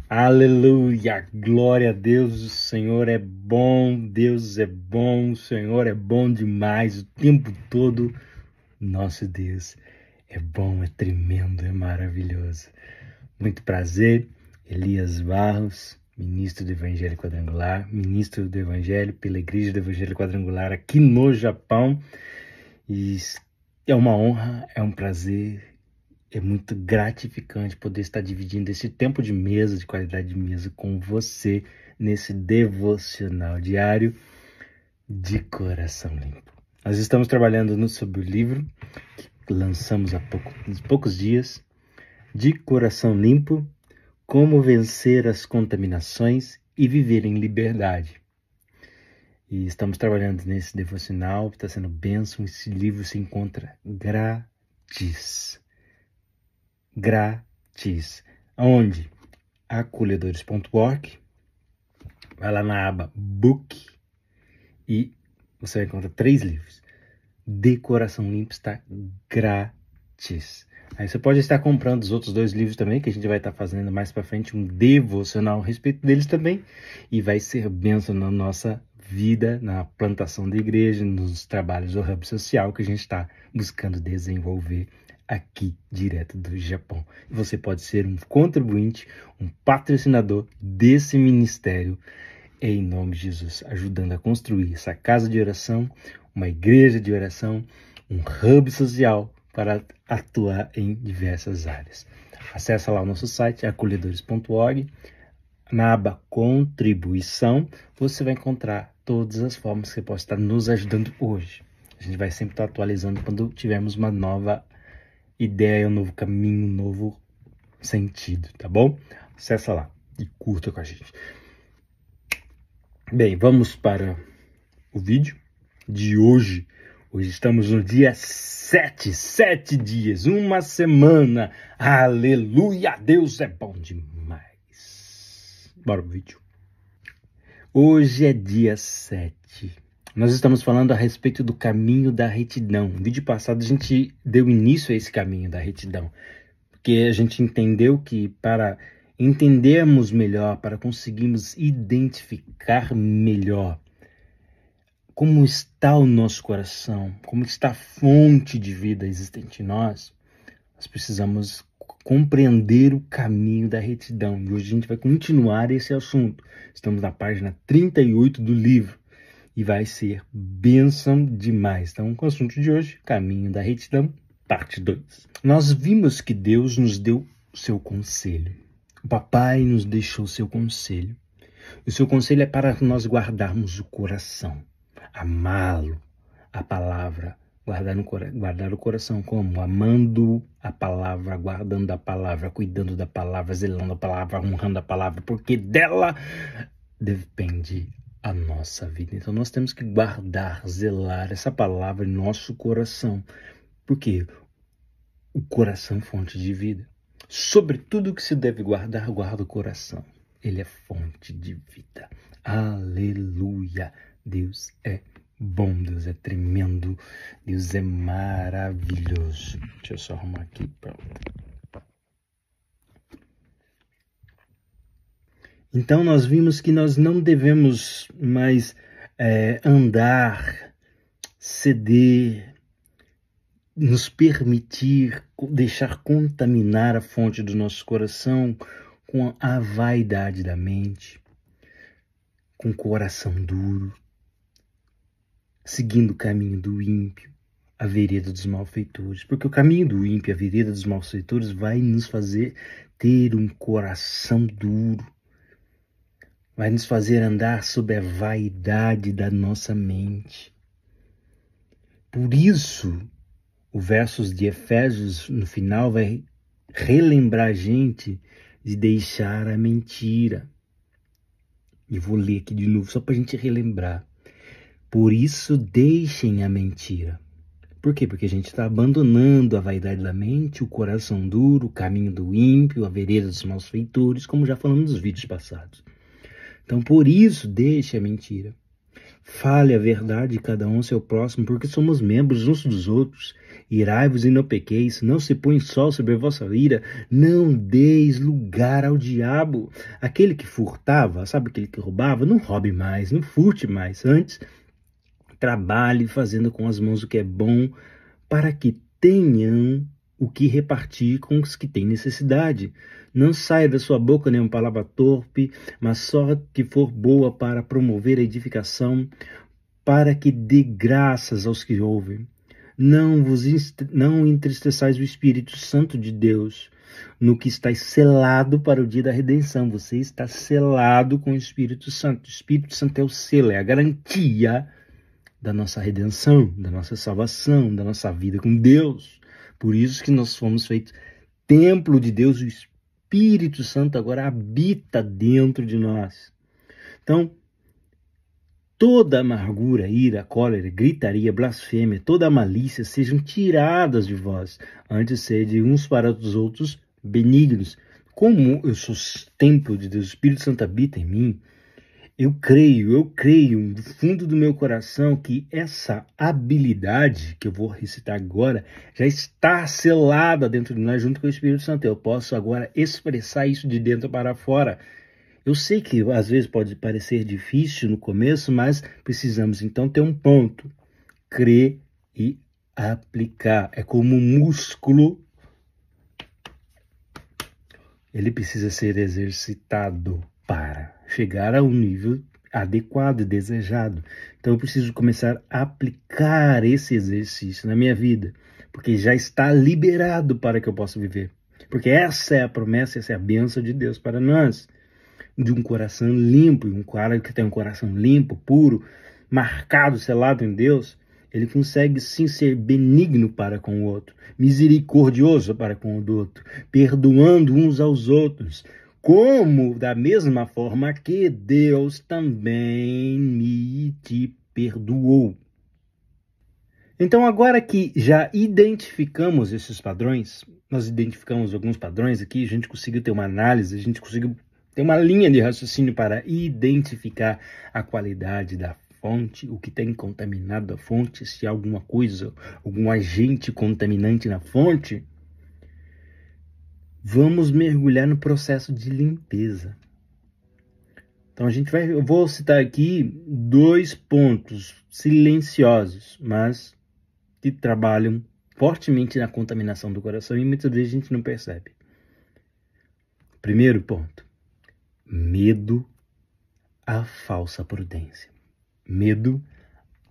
Aleluia, glória a Deus, o Senhor é bom, Deus é bom, o Senhor é bom demais o tempo todo. Nosso Deus é bom, é tremendo, é maravilhoso. Muito prazer, Elias Barros, ministro do Evangelho Quadrangular, ministro do Evangelho pela Igreja do Evangelho Quadrangular aqui no Japão. E é uma honra, é um prazer. É muito gratificante poder estar dividindo esse tempo de mesa, de qualidade de mesa, com você nesse devocional diário de Coração Limpo. Nós estamos trabalhando sobre o livro que lançamos há poucos dias, de Coração Limpo, Como Vencer as Contaminações e Viver em Liberdade. E estamos trabalhando nesse devocional, está sendo bênção. Esse livro se encontra grátis. Onde? Acolhedores.org. Vai lá na aba Book e você vai encontrar 3 livros. De Coração Limpo está grátis. Aí você pode estar comprando os outros 2 livros também, que a gente vai estar fazendo mais para frente um devocional a respeito deles também, e vai ser bênção na nossa vida, na plantação da igreja, nos trabalhos do Hub Social que a gente está buscando desenvolver aqui, direto do Japão. Você pode ser um contribuinte, um patrocinador desse ministério, em nome de Jesus, ajudando a construir essa casa de oração, uma igreja de oração, um hub social para atuar em diversas áreas. Acesse lá o nosso site, acolhedores.org. Na aba Contribuição, você vai encontrar todas as formas que você pode estar nos ajudando hoje. A gente vai sempre estar atualizando quando tivermos uma nova ideia, um novo caminho, um novo sentido, tá bom? Acessa lá e curta com a gente. Bem, vamos para o vídeo de hoje. Hoje estamos no dia 7 dias, uma semana. Aleluia, Deus é bom demais. Bora pro vídeo. Hoje é dia 7. Nós estamos falando a respeito do caminho da retidão. No vídeo passado a gente deu início a esse caminho da retidão, porque a gente entendeu que para entendermos melhor, para conseguirmos identificar melhor como está o nosso coração, como está a fonte de vida existente em nós, nós precisamos compreender o caminho da retidão. E hoje a gente vai continuar esse assunto. Estamos na página 38 do livro. E vai ser bênção demais. Então, o assunto de hoje, caminho da retidão, parte 2. Nós vimos que Deus nos deu o seu conselho. O papai nos deixou o seu conselho. O seu conselho é para nós guardarmos o coração, amá-lo, a palavra, guardar o coração como? Amando a palavra, guardando a palavra, cuidando da palavra, zelando a palavra, honrando a palavra, porque dela depende a nossa vida. Então nós temos que guardar, zelar essa palavra em nosso coração, porque o coração é fonte de vida. Sobre tudo que se deve guardar, guarda o coração. Ele é fonte de vida. Aleluia. Deus é bom, Deus é tremendo, Deus é maravilhoso. Deixa eu só arrumar aqui, pronto. Então nós vimos que nós não devemos mais andar, ceder, nos permitir deixar contaminar a fonte do nosso coração com a vaidade da mente, com o coração duro, seguindo o caminho do ímpio, a vereda dos malfeitores. Porque o caminho do ímpio, a vereda dos malfeitores, vai nos fazer ter um coração duro, vai nos fazer andar sob a vaidade da nossa mente. Por isso, o versos de Efésios, no final, vai relembrar a gente de deixar a mentira. E vou ler aqui de novo, só para a gente relembrar. Por isso, deixem a mentira. Por quê? Porque a gente está abandonando a vaidade da mente, o coração duro, o caminho do ímpio, a vereda dos malfeitores, como já falamos nos vídeos passados. Então, por isso, deixe a mentira. Fale a verdade cada um ao seu próximo, porque somos membros uns dos outros. Irai-vos e não pequeis, não se põe sol sobre a vossa ira, não deis lugar ao diabo. Aquele que furtava, sabe aquele que roubava? Não roube mais, não furte mais. Antes, trabalhe fazendo com as mãos o que é bom, para que tenham o que repartir com os que têm necessidade. Não saia da sua boca nenhuma palavra torpe, mas só que for boa para promover a edificação, para que dê graças aos que ouvem. Não entristeçais o Espírito Santo de Deus, no que estáis selado para o dia da redenção. Você está selado com o Espírito Santo. O Espírito Santo é o selo, é a garantia da nossa redenção, da nossa salvação, da nossa vida com Deus. Por isso que nós fomos feitos templo de Deus. O Espírito Santo agora habita dentro de nós. Então, toda amargura, ira, cólera, gritaria, blasfêmia, toda a malícia sejam tiradas de vós, antes sede uns para os outros benignos. Como eu sou templo de Deus, o Espírito Santo habita em mim, eu creio do fundo do meu coração que essa habilidade que eu vou recitar agora já está selada dentro de nós junto com o Espírito Santo. Eu posso agora expressar isso de dentro para fora. Eu sei que às vezes pode parecer difícil no começo, mas precisamos então ter um ponto. Crer e aplicar. É como um músculo. Ele precisa ser exercitado para chegar a um nível adequado e desejado. Então eu preciso começar a aplicar esse exercício na minha vida, porque já está liberado para que eu possa viver. Porque essa é a promessa, essa é a bênção de Deus para nós. De um coração limpo, um cara que tem um coração limpo, puro, marcado, selado em Deus, ele consegue sim ser benigno para com o outro, misericordioso para com o outro, perdoando uns aos outros, como da mesma forma que Deus também me te perdoou. Então, agora que já identificamos esses padrões, nós identificamos alguns padrões aqui, a gente conseguiu ter uma análise, a gente conseguiu ter uma linha de raciocínio para identificar a qualidade da fonte, o que tem contaminado a fonte, se há alguma coisa, algum agente contaminante na fonte. Vamos mergulhar no processo de limpeza. Então eu vou citar aqui 2 pontos silenciosos, mas que trabalham fortemente na contaminação do coração e muitas vezes a gente não percebe. Primeiro ponto: medo à falsa prudência. Medo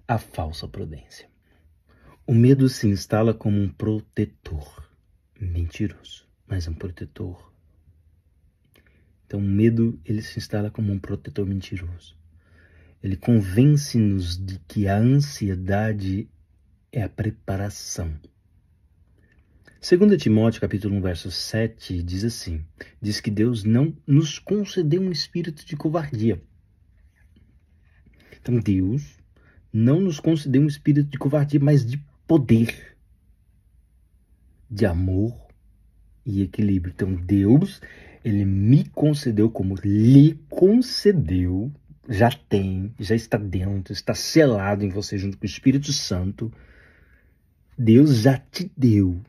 à falsa prudência. O medo se instala como um protetor mentiroso, mas um protetor. Então, o medo, ele se instala como um protetor mentiroso. Ele convence-nos de que a ansiedade é a preparação. 2 Timóteo, capítulo 1, verso 7, diz assim, diz que Deus não nos concedeu um espírito de covardia. Então, Deus não nos concedeu um espírito de covardia, mas de poder, de amor e equilíbrio. Então, Deus, ele me concedeu como lhe concedeu, já está dentro, está selado em você junto com o Espírito Santo. Deus já te deu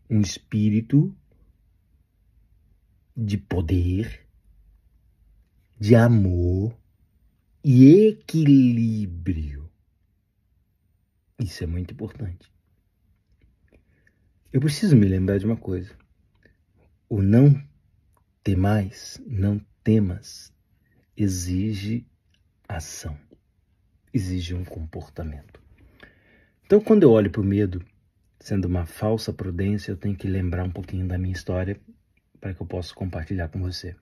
um espírito de poder, de amor e equilíbrio. Isso é muito importante. Eu preciso me lembrar de uma coisa. O não temais, não temas, exige ação, exige um comportamento. Então, quando eu olho para o medo, sendo uma falsa prudência, eu tenho que lembrar um pouquinho da minha história para que eu possa compartilhar com você.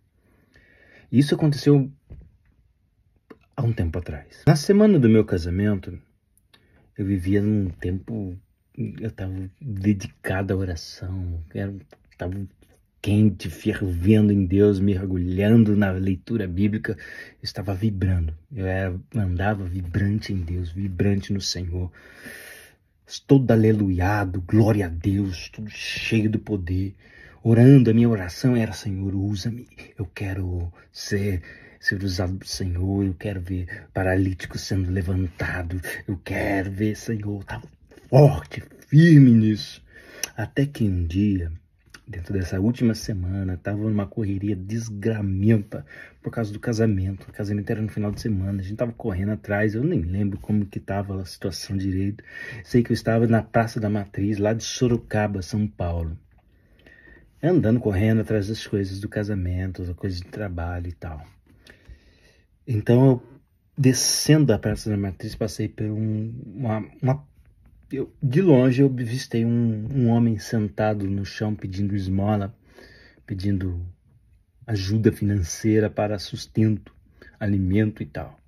Isso aconteceu há um tempo atrás. Na semana do meu casamento, eu vivia num tempo, eu estava dedicado à oração, estava quente, fervendo em Deus, mergulhando na leitura bíblica, eu estava vibrando. Andava vibrante em Deus, vibrante no Senhor. Todo aleluiado, glória a Deus, tudo cheio do poder. orando, a minha oração era: Senhor, usa-me, eu quero ser usado do Senhor, eu quero ver paralíticos sendo levantados, eu quero ver, Senhor, estava forte, firme nisso. Até que um dia, dentro dessa última semana, estava numa correria desgramenta por causa do casamento. O casamento era no final de semana, a gente estava correndo atrás, eu nem lembro como que estava a situação direito. Sei que eu estava na Praça da Matriz, lá de Sorocaba, São Paulo, andando, correndo atrás das coisas do casamento, das coisas de trabalho e tal. Então, eu, descendo da Praça da Matriz, passei por de longe eu avistei um homem sentado no chão pedindo esmola, pedindo ajuda financeira para sustento, alimento e tal.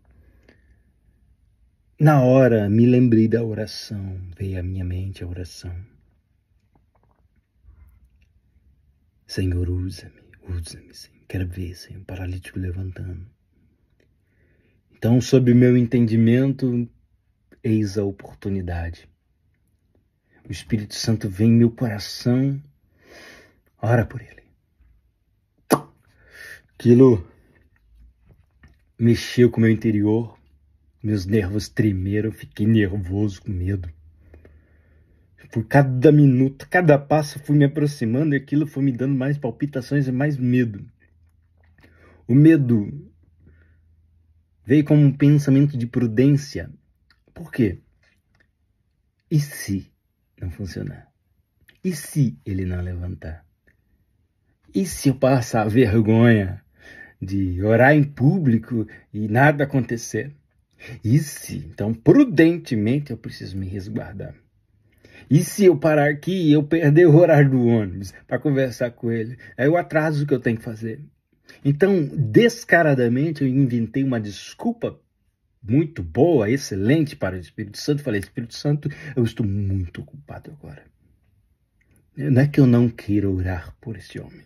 Na hora me lembrei da oração, veio à minha mente a oração. Senhor, usa-me, Senhor. Quero ver, Senhor, um paralítico levantando. Então, sob o meu entendimento, eis a oportunidade. O Espírito Santo vem em meu coração, ora por ele. Aquilo mexeu com o meu interior, meus nervos tremeram, fiquei nervoso, com medo. Por cada minuto, cada passo fui me aproximando e aquilo foi me dando mais palpitações e mais medo. O medo veio como um pensamento de prudência. Por quê? E se não funcionar? E se ele não levantar? E se eu passar vergonha de orar em público e nada acontecer? E se? Então, prudentemente, eu preciso me resguardar. E se eu parar aqui e eu perder o horário do ônibus para conversar com ele? É o atraso que eu tenho que fazer. Então, descaradamente, eu inventei uma desculpa muito boa, excelente para o Espírito Santo. Falei: Espírito Santo, eu estou muito ocupado agora. Não é que eu não queira orar por esse homem.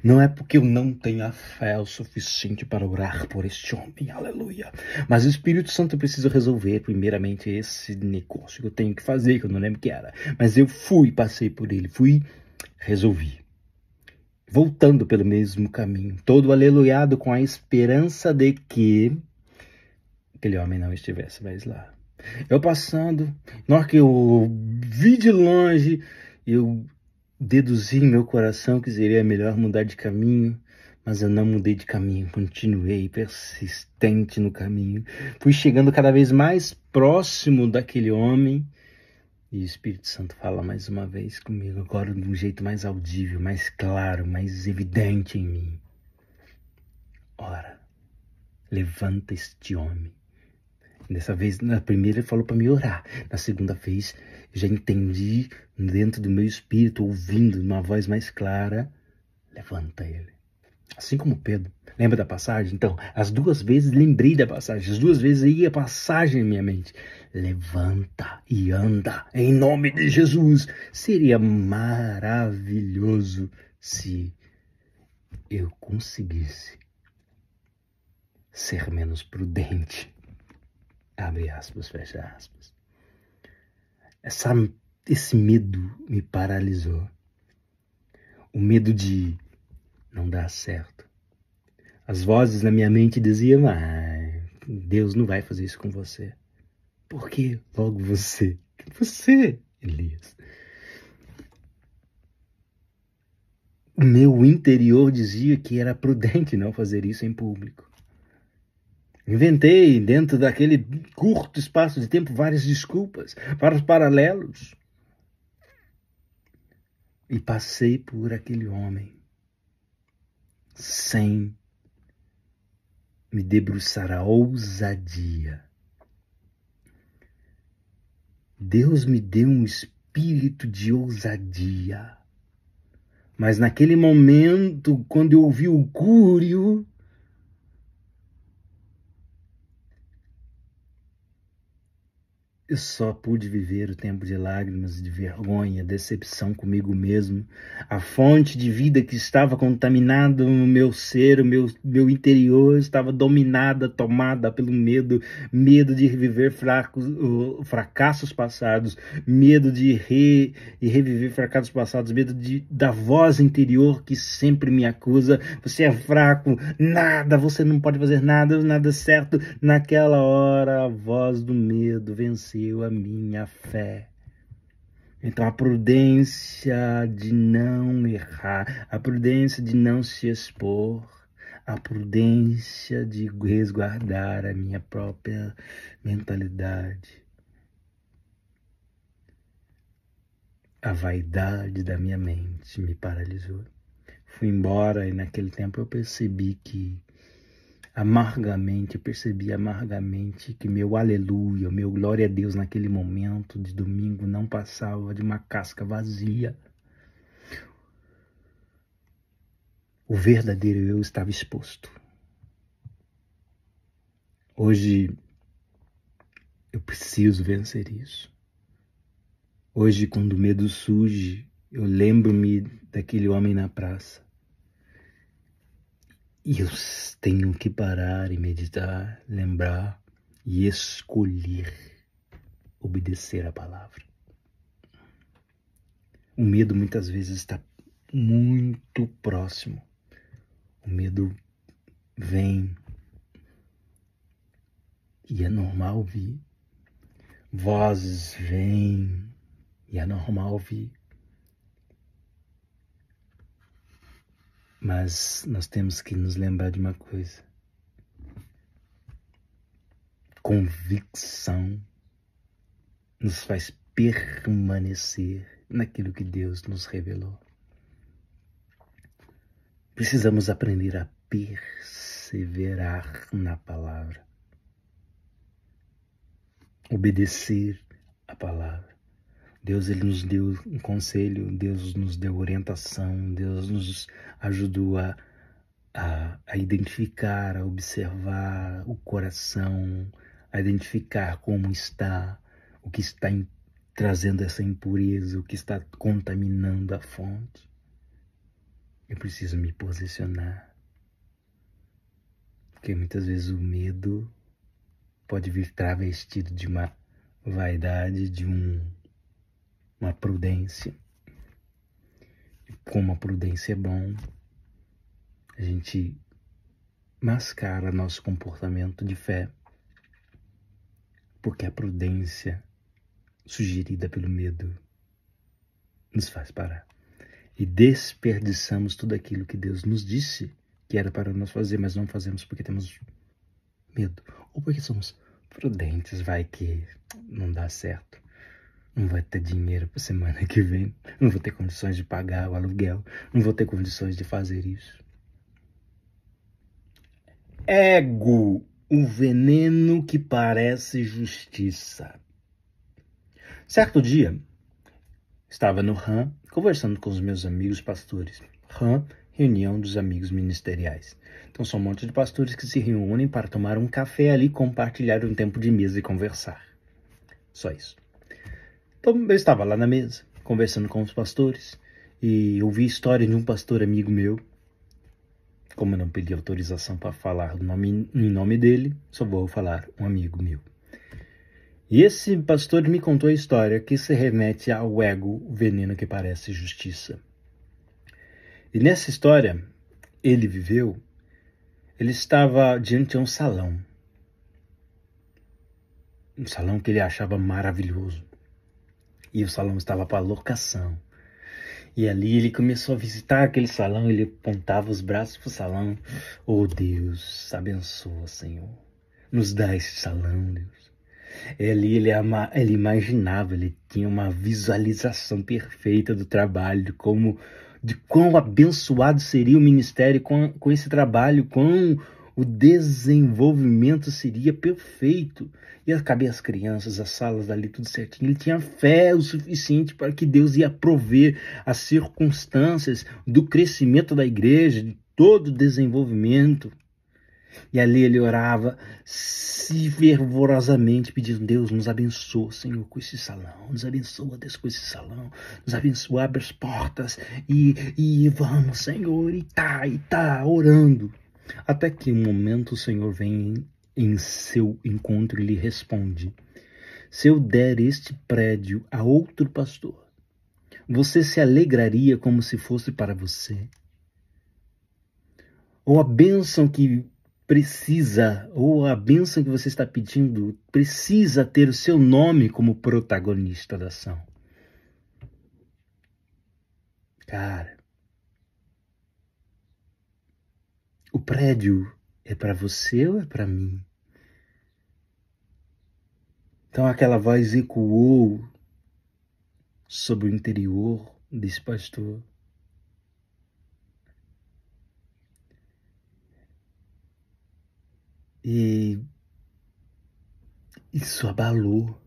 Não é porque eu não tenho a fé o suficiente para orar por este homem, aleluia. Mas o Espírito Santo precisa resolver primeiramente esse negócio que eu tenho que fazer, que eu não lembro o que era. Mas eu passei por ele, resolvi. Voltando pelo mesmo caminho, todo aleluiado com a esperança de que aquele homem não estivesse mais lá. Eu passando, na hora que eu vi de longe, eu deduzi em meu coração que seria melhor mudar de caminho, mas eu não mudei de caminho, continuei persistente no caminho. Fui chegando cada vez mais próximo daquele homem e o Espírito Santo fala mais uma vez comigo, agora de um jeito mais audível, mais claro, mais evidente em mim. Ora, levanta este homem. Dessa vez, na primeira ele falou para me orar. Na segunda vez, eu já entendi dentro do meu espírito, ouvindo uma voz mais clara: levanta ele. Assim como Pedro. Lembra da passagem? Então, as duas vezes lembrei da passagem. As duas vezes ia a passagem em minha mente. Levanta e anda em nome de Jesus. Seria maravilhoso se eu conseguisse ser menos prudente. Abre aspas, fecha aspas. Esse medo me paralisou. O medo de não dar certo. As vozes na minha mente diziam: Deus não vai fazer isso com você. Por que logo você? Você, Elias. O meu interior dizia que era prudente não fazer isso em público. Inventei, dentro daquele curto espaço de tempo, várias desculpas, vários paralelos. E passei por aquele homem sem me debruçar a ousadia. Deus me deu um espírito de ousadia. Mas naquele momento, quando eu ouvi o cúrio, Eu só pude viver o tempo de lágrimas, de vergonha, decepção comigo mesmo. A fonte de vida que estava contaminada no meu ser, o meu interior, estava dominada, tomada pelo medo. Medo de reviver fracassos passados, medo de reviver fracassos passados, medo da voz interior que sempre me acusa. Você é fraco, nada, você não pode fazer nada, nada certo. Naquela hora, a voz do medo venceu a minha fé. Então a prudência de não errar, a prudência de não se expor, a prudência de resguardar a minha própria mentalidade, a vaidade da minha mente me paralisou. Fui embora e naquele tempo eu percebi amargamente que meu aleluia, meu glória a Deus naquele momento de domingo não passava de uma casca vazia. O verdadeiro eu estava exposto. Hoje eu preciso vencer isso. Hoje, quando o medo surge, eu lembro-me daquele homem na praça. E eu tenho que parar e meditar, lembrar e escolher obedecer a palavra. O medo muitas vezes está muito próximo. O medo vem e é normal ouvir. Vozes vêm e é normal ouvir. Mas nós temos que nos lembrar de uma coisa. Convicção nos faz permanecer naquilo que Deus nos revelou. Precisamos aprender a perseverar na palavra. Obedecer a palavra. Deus, Ele nos deu um conselho, Deus nos deu orientação, Deus nos ajudou a identificar, a observar o coração, a identificar como está, o que está trazendo essa impureza, o que está contaminando a fonte. Eu preciso me posicionar, porque muitas vezes o medo pode vir travestido de uma vaidade, de uma prudência. E como a prudência é bom, a gente mascara nosso comportamento de fé, porque a prudência sugerida pelo medo nos faz parar. E desperdiçamos tudo aquilo que Deus nos disse que era para nós fazer, mas não fazemos porque temos medo. Ou porque somos prudentes, vai que não dá certo. Não vai ter dinheiro para semana que vem. Não vou ter condições de pagar o aluguel. Não vou ter condições de fazer isso. Ego, o veneno que parece justiça. Certo dia, estava no RAM, conversando com os meus amigos pastores. RAM, reunião dos amigos ministeriais. Então são um monte de pastores que se reúnem para tomar um café ali, compartilhar um tempo de mesa e conversar. Só isso. Então eu estava lá na mesa, conversando com os pastores, e ouvi a história de um pastor amigo meu. Como eu não pedi autorização para falar em nome dele, só vou falar um amigo meu. E esse pastor me contou a história que se remete ao ego, o veneno que parece justiça. E nessa história, ele estava diante de um salão. Um salão que ele achava maravilhoso. E o salão estava para locação. E ali ele começou a visitar aquele salão, ele apontava os braços para o salão. Oh Deus, abençoa, Senhor. Nos dá esse salão, Deus. Ali ele imaginava, ele tinha uma visualização perfeita do trabalho, de quão abençoado seria o ministério com esse trabalho, quão o desenvolvimento seria perfeito. E cabia as crianças, as salas ali, tudo certinho. Ele tinha fé o suficiente para que Deus ia prover as circunstâncias do crescimento da igreja, de todo o desenvolvimento. E ali ele orava se fervorosamente, pedindo: Deus, nos abençoa, Senhor, com esse salão. Nos abençoa, Deus, com esse salão. Nos abençoa, abre as portas. E vamos, Senhor, e tá, orando. Até que um momento o Senhor vem em seu encontro e lhe responde: se eu der este prédio a outro pastor, você se alegraria como se fosse para você? Ou a bênção que precisa, ou a bênção que você está pedindo, precisa ter o seu nome como protagonista da ação? Cara, o prédio é para você ou é para mim? Então aquela voz ecoou sobre o interior desse pastor. E isso abalou.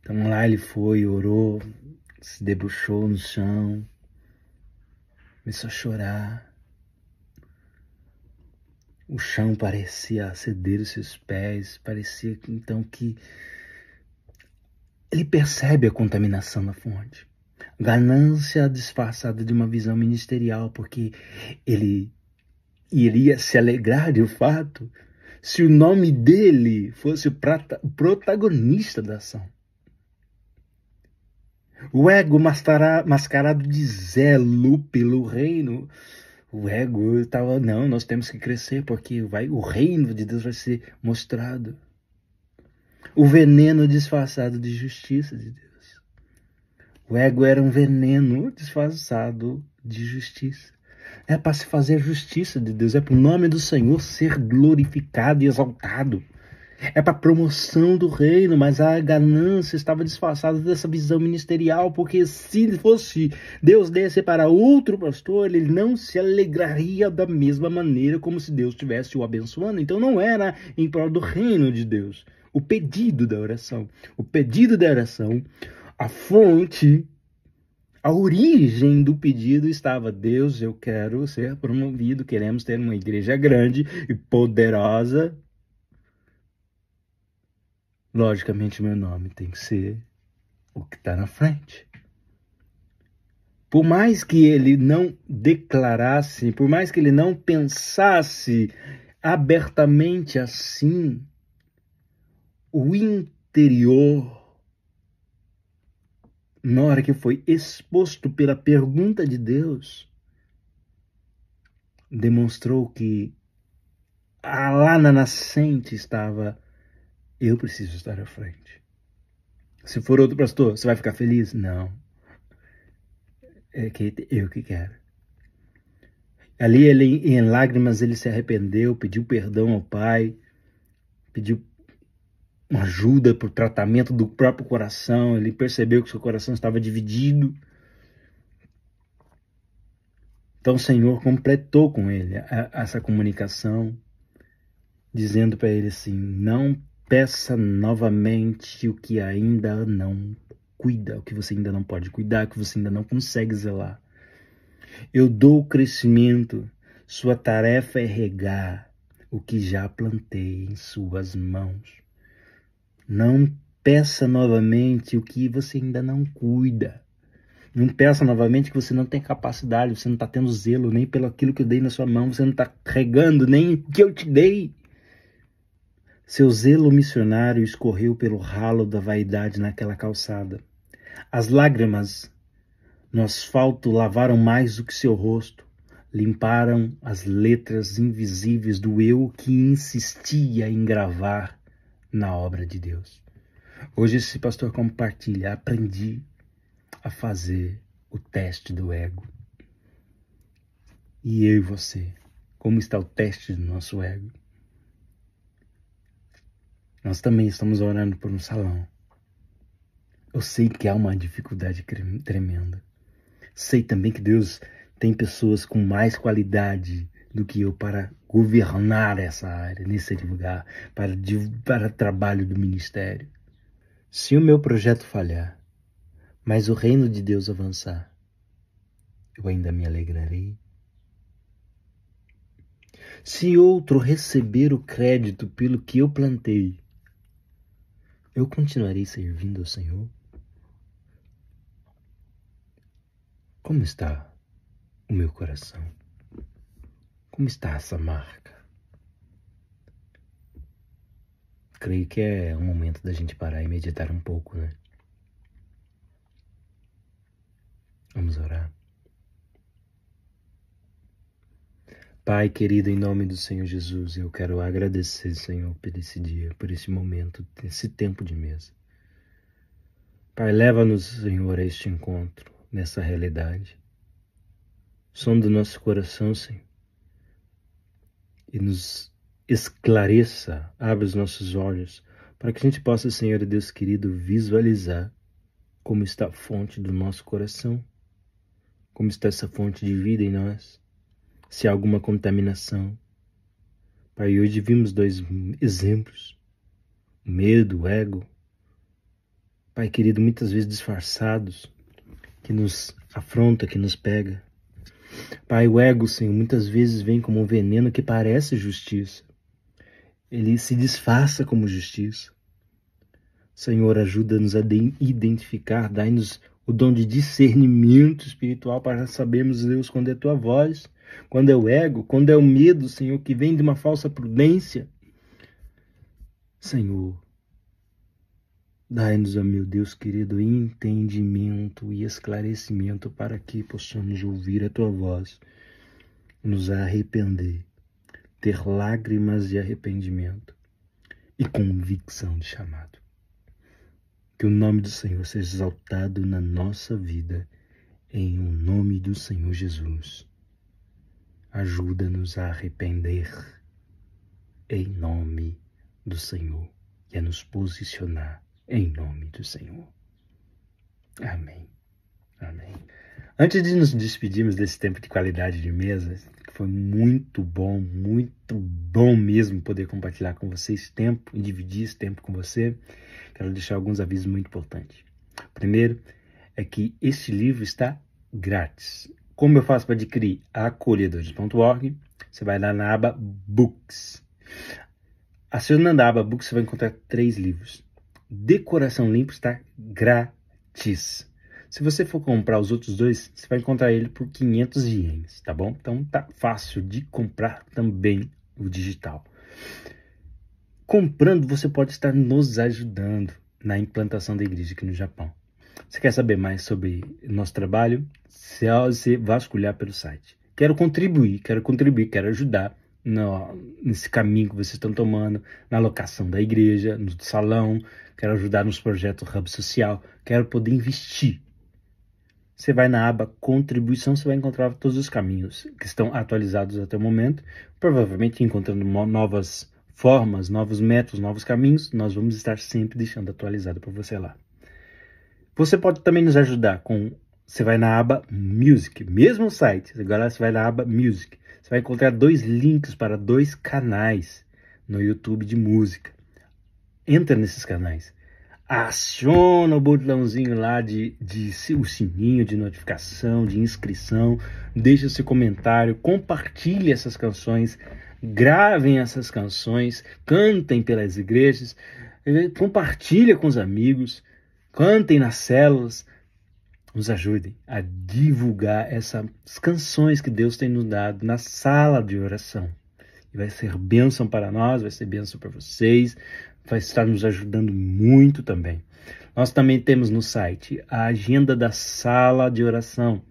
Então lá ele foi, orou, se debruçou no chão, começou a chorar. O chão parecia ceder os seus pés, parecia então que ele percebe a contaminação na fonte. Ganância disfarçada de uma visão ministerial, porque ele iria se alegrar de fato se o nome dele fosse o protagonista da ação. O ego mascarado de zelo pelo reino. O ego estava, não, nós temos que crescer porque o reino de Deus vai ser mostrado. O veneno disfarçado de justiça de Deus. O ego era um veneno disfarçado de justiça. É para se fazer justiça de Deus, é para o nome do Senhor ser glorificado e exaltado. É para a promoção do reino, mas a ganância estava disfarçada dessa visão ministerial, porque se fosse Deus desse para outro pastor, ele não se alegraria da mesma maneira como se Deus estivesse o abençoando. Então não era em prol do reino de Deus. O pedido da oração, a fonte, a origem do pedido estava: Deus, eu quero ser promovido, queremos ter uma igreja grande e poderosa. Logicamente, meu nome tem que ser o que está na frente. Por mais que ele não declarasse, por mais que ele não pensasse abertamente assim, o interior, na hora que foi exposto pela pergunta de Deus, demonstrou que lá na nascente estava: eu preciso estar à frente. Se for outro pastor, você vai ficar feliz? Não. É que eu que quero. Ali ele, em lágrimas, ele se arrependeu, pediu perdão ao pai, pediu uma ajuda para o tratamento do próprio coração. Ele percebeu que seu coração estava dividido. Então o Senhor completou com ele essa comunicação, dizendo para ele assim: não peça novamente o que ainda não cuida, o que você ainda não pode cuidar, o que você ainda não consegue zelar. Eu dou o crescimento, sua tarefa é regar o que já plantei em suas mãos. Não peça novamente o que você ainda não cuida. Não peça novamente que você não tem capacidade, você não está tendo zelo nem pelo aquilo que eu dei na sua mão, você não está regando nem o que eu te dei. Seu zelo missionário escorreu pelo ralo da vaidade naquela calçada. As lágrimas no asfalto lavaram mais do que seu rosto, limparam as letras invisíveis do eu que insistia em gravar na obra de Deus. Hoje esse pastor compartilha: aprendi a fazer o teste do ego. E eu e você, como está o teste do nosso ego? Nós também estamos orando por um salão. Eu sei que há uma dificuldade tremenda. Sei também que Deus tem pessoas com mais qualidade do que eu para governar essa área, nesse lugar, para trabalho do ministério. Se o meu projeto falhar, mas o reino de Deus avançar, eu ainda me alegrarei. Se outro receber o crédito pelo que eu plantei, eu continuarei servindo ao Senhor? Como está o meu coração? Como está essa marca? Creio que é um momento da gente parar e meditar um pouco, né? Vamos orar. Pai querido, em nome do Senhor Jesus, eu quero agradecer, Senhor, por esse dia, por esse momento, esse tempo de mesa. Pai, leva-nos, Senhor, a este encontro, nessa realidade. Sonda o nosso coração, Senhor, e nos esclareça, abre os nossos olhos, para que a gente possa, Senhor Deus querido, visualizar como está a fonte do nosso coração, como está essa fonte de vida em nós, se há alguma contaminação. Pai, hoje vimos 2 exemplos, o medo, o ego, Pai querido, muitas vezes disfarçados, que nos afronta, que nos pega. Pai, o ego, Senhor, muitas vezes vem como um veneno que parece justiça. Ele se disfarça como justiça. Senhor, ajuda-nos a identificar, dai-nos o dom de discernimento espiritual para sabermos, Deus, quando é tua voz, quando é o ego, quando é o medo, Senhor, que vem de uma falsa prudência. Senhor, dai-nos, ó meu Deus querido, entendimento e esclarecimento para que possamos ouvir a tua voz, nos arrepender, ter lágrimas de arrependimento e convicção de chamado. Que o nome do Senhor seja exaltado na nossa vida, em o nome do Senhor Jesus. Ajuda-nos a arrepender, em nome do Senhor, e a nos posicionar em nome do Senhor. Amém. Amém. Antes de nos despedirmos desse tempo de qualidade de mesa, que foi muito bom mesmo poder compartilhar com vocês tempo e dividir esse tempo com você, quero deixar alguns avisos muito importantes. Primeiro é que este livro está grátis. Como eu faço para adquirir? Acolhedores.org. Você vai lá na aba Books. Acionando a aba Books, você vai encontrar 3 livros. Decoração Limpa está grátis. Se você for comprar os outros 2, você vai encontrar ele por 500 ienes, tá bom? Então tá fácil de comprar também o digital. Comprando, você pode estar nos ajudando na implantação da igreja aqui no Japão. Você quer saber mais sobre nosso trabalho? Você vasculhar pelo site. Quero contribuir, quero ajudar nesse caminho que vocês estão tomando, na locação da igreja, no salão, quero ajudar nos projetos Hub Social, quero poder investir. Você vai na aba Contribuição, você vai encontrar todos os caminhos que estão atualizados até o momento, provavelmente encontrando novas formas, novos métodos, novos caminhos, nós vamos estar sempre deixando atualizado para você lá. Você pode também nos ajudar você vai na aba Music, mesmo site, agora você vai na aba Music. Você vai encontrar 2 links para 2 canais no YouTube de música. Entra nesses canais. Aciona o botãozinho lá o sininho de notificação, de inscrição. Deixa seu comentário, compartilhe essas canções, gravem essas canções, cantem pelas igrejas, compartilha com os amigos, cantem nas células. Nos ajudem a divulgar essas canções que Deus tem nos dado na sala de oração. E vai ser bênção para nós, vai ser bênção para vocês, vai estar nos ajudando muito também. Nós também temos no site a agenda da sala de oração,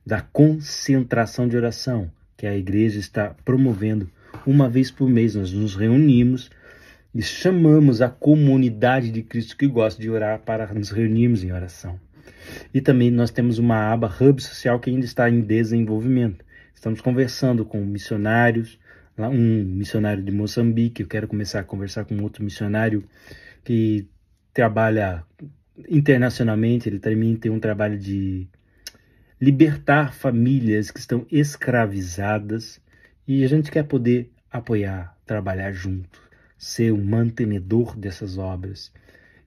da concentração de oração, que a igreja está promovendo. Uma vez por mês nós nos reunimos e chamamos a comunidade de Cristo que gosta de orar para nos reunirmos em oração. E também nós temos uma aba Hub Social que ainda está em desenvolvimento. Estamos conversando com missionários, um missionário de Moçambique. Eu quero começar a conversar com outro missionário que trabalha internacionalmente. Ele também tem um trabalho de libertar famílias que estão escravizadas. E a gente quer poder apoiar, trabalhar junto, ser um mantenedor dessas obras.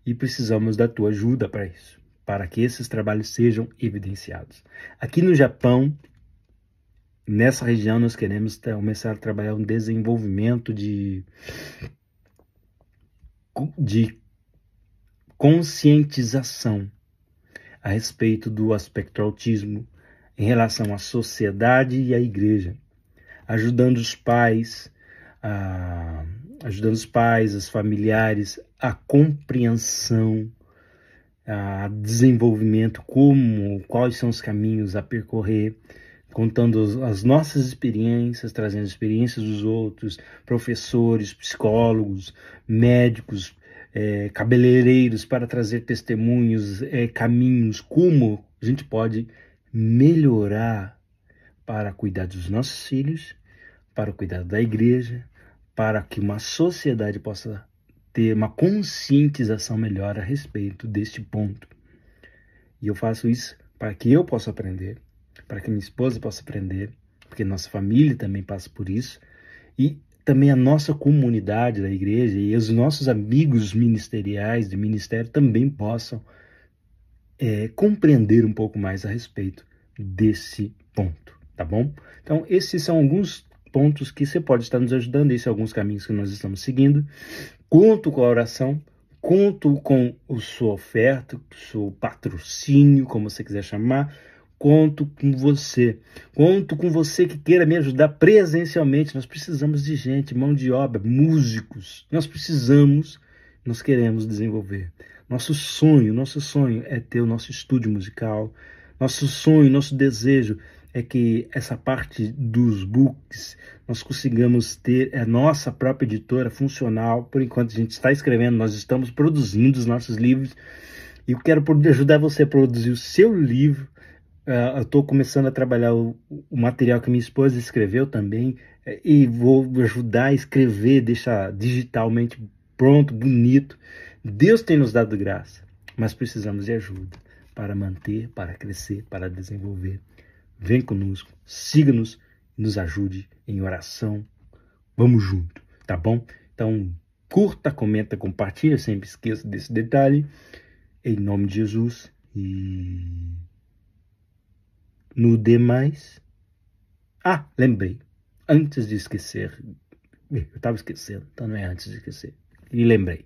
E precisamos da tua ajuda para isso, para que esses trabalhos sejam evidenciados. Aqui no Japão, nessa região nós queremos começar a trabalhar um desenvolvimento de conscientização a respeito do aspecto autismo em relação à sociedade e à igreja, ajudando os pais, os familiares, a compreensão, a desenvolvimento, quais são os caminhos a percorrer, contando as nossas experiências, trazendo experiências dos outros, professores, psicólogos, médicos, cabeleireiros, para trazer testemunhos, caminhos, como a gente pode melhorar para cuidar dos nossos filhos, para o cuidado da igreja, para que uma sociedade possa ter uma conscientização melhor a respeito deste ponto. E eu faço isso para que eu possa aprender, para que minha esposa possa aprender, porque nossa família também passa por isso, e também a nossa comunidade da igreja e os nossos amigos ministeriais do ministério também possam compreender um pouco mais a respeito desse ponto, tá bom? Então, esses são alguns pontos que você pode estar nos ajudando, esses são alguns caminhos que nós estamos seguindo. Conto com a oração, conto com a sua oferta, o seu patrocínio, como você quiser chamar. Conto com você que queira me ajudar presencialmente. Nós precisamos de gente, mão de obra, músicos. Nós queremos desenvolver. Nosso sonho é ter o nosso estúdio musical. Nosso sonho, nosso desejo é que essa parte dos books nós consigamos ter a nossa própria editora funcional. Por enquanto a gente está escrevendo, nós estamos produzindo os nossos livros. E eu quero ajudar você a produzir o seu livro. Eu estou começando a trabalhar o material que minha esposa escreveu também, e vou ajudar a escrever, deixar digitalmente pronto, bonito. Deus tem nos dado graça, mas precisamos de ajuda para manter, para crescer, para desenvolver. Vem conosco, siga-nos, nos ajude em oração. Vamos junto, tá bom? Então, curta, comenta, compartilha, sempre esqueça desse detalhe. Em nome de Jesus e... no demais... lembrei. Antes de esquecer. Eu estava esquecendo, então não é antes de esquecer. E lembrei.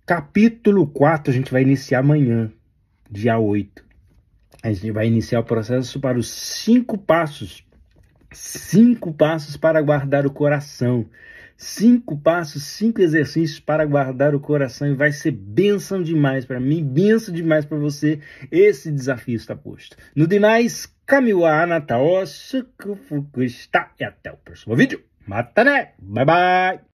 Capítulo 4 a gente vai iniciar amanhã, dia 8. A gente vai iniciar o processo para os 5 passos. 5 passos para guardar o coração. 5 passos, 5 exercícios para guardar o coração. E vai ser bênção demais para mim, bênção demais para você. Esse desafio está posto. No demais, Kamiwa Anata o Shukufuku shita. E até o próximo vídeo. Mata né! Bye bye!